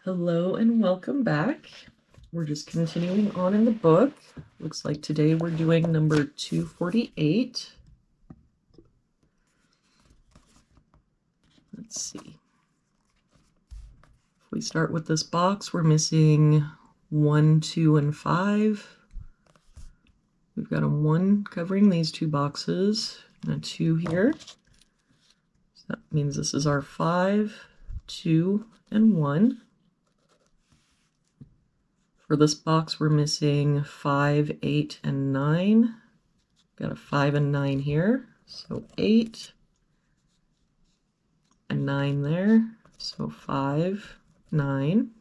Hello and welcome back. We're just continuing on in the book. Looks like today we're doing number 248. Let's see. If we start with this box, we're missing 1, 2, and 5. We've got a 1 covering these two boxes and a 2 here. So that means this is our 5, 2, and 1. For this box, we're missing 5, 8, and 9. Got a 5 and 9 here, so 8 and 9 there, so 5, 9.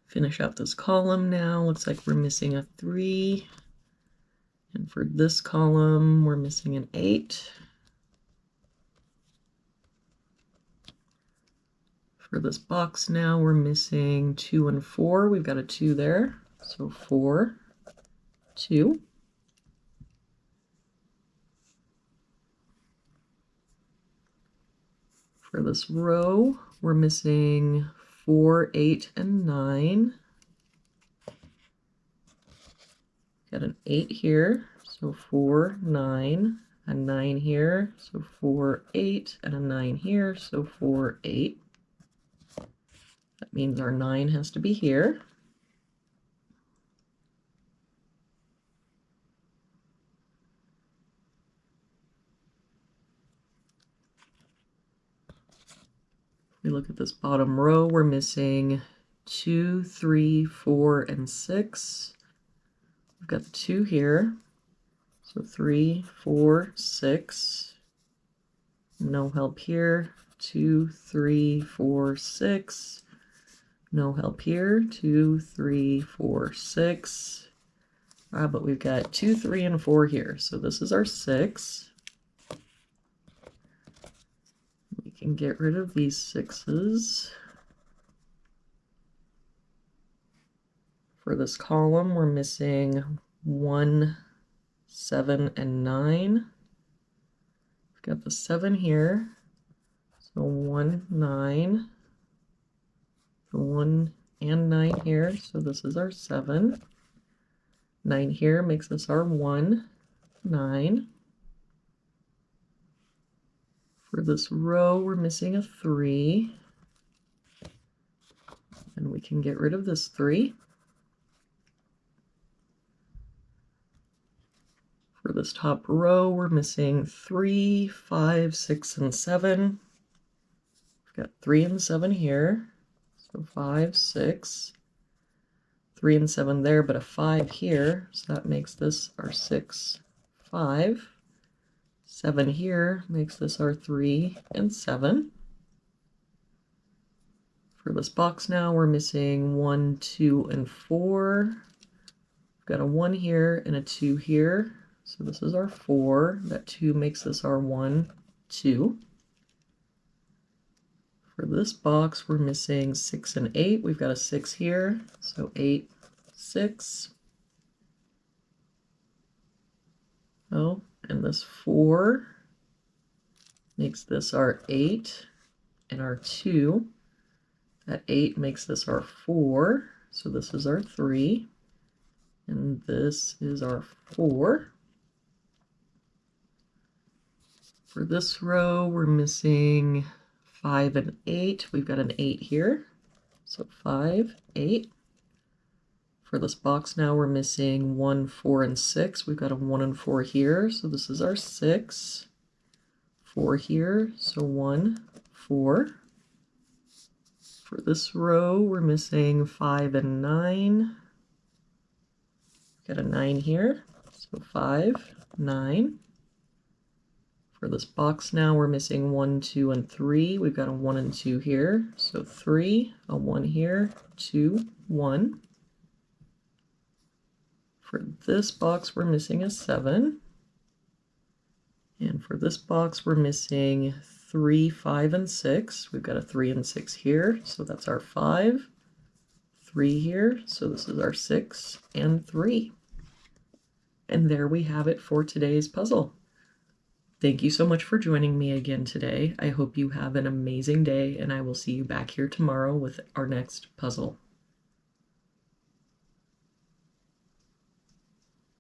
Finish out this column now. Looks like we're missing a 3. And for this column, we're missing an 8. For this box now, we're missing 2 and 4. We've got a 2 there, so 4, 2. For this row, we're missing 4, 8, and 9. Got an 8 here, so 4, 9, a 9 here, so 4, 8, and a 9 here, so 4, 8. That means our 9 has to be here. If we look at this bottom row, we're missing 2, 3, 4, and 6. We've got the 2 here, so 3, 4, 6. No help here. 2, 3, 4, 6. No help here. 2, 3, 4, 6. But we've got 2, 3, and 4 here. So this is our 6. We can get rid of these 6s. For this column, we're missing 1, 7, and 9. We've got the 7 here. So 1, 9. The 1 and 9 here, so this is our 7. 9 here makes us our 1, 9. For this row, we're missing a 3. And we can get rid of this 3. For this top row, we're missing 3, 5, 6, and 7. We've got 3 and 7 here. So 5, 6, 3 and 7 there, but a 5 here, so that makes this our 6, 5. 7 here makes this our 3 and 7. For this box now, we're missing 1, 2, and 4. We've got a 1 here and a 2 here, so this is our 4. That 2 makes this our 1, 2. For this box, we're missing 6 and 8. We've got a 6 here, so 8, 6. Oh, and this 4 makes this our 8 and our 2. That 8 makes this our 4, so this is our 3. And this is our 4. For this row, we're missing 5 and 8. We've got an 8 here, so 5, 8. For this box now, we're missing 1, 4, and 6. We've got a 1 and 4 here, so this is our 6. 4 here, so 1, 4. For this row, we're missing 5 and 9. We've got a 9 here, so 5, 9. For this box now, we're missing 1, 2, and 3. We've got a 1 and 2 here, so 3, a 1 here, 2, 1. For this box, we're missing a 7. And for this box, we're missing 3, 5, and 6. We've got a 3 and 6 here, so that's our 5. 3 here, so this is our 6 and 3. And there we have it for today's puzzle. Thank you so much for joining me again today. I hope you have an amazing day, and I will see you back here tomorrow with our next puzzle.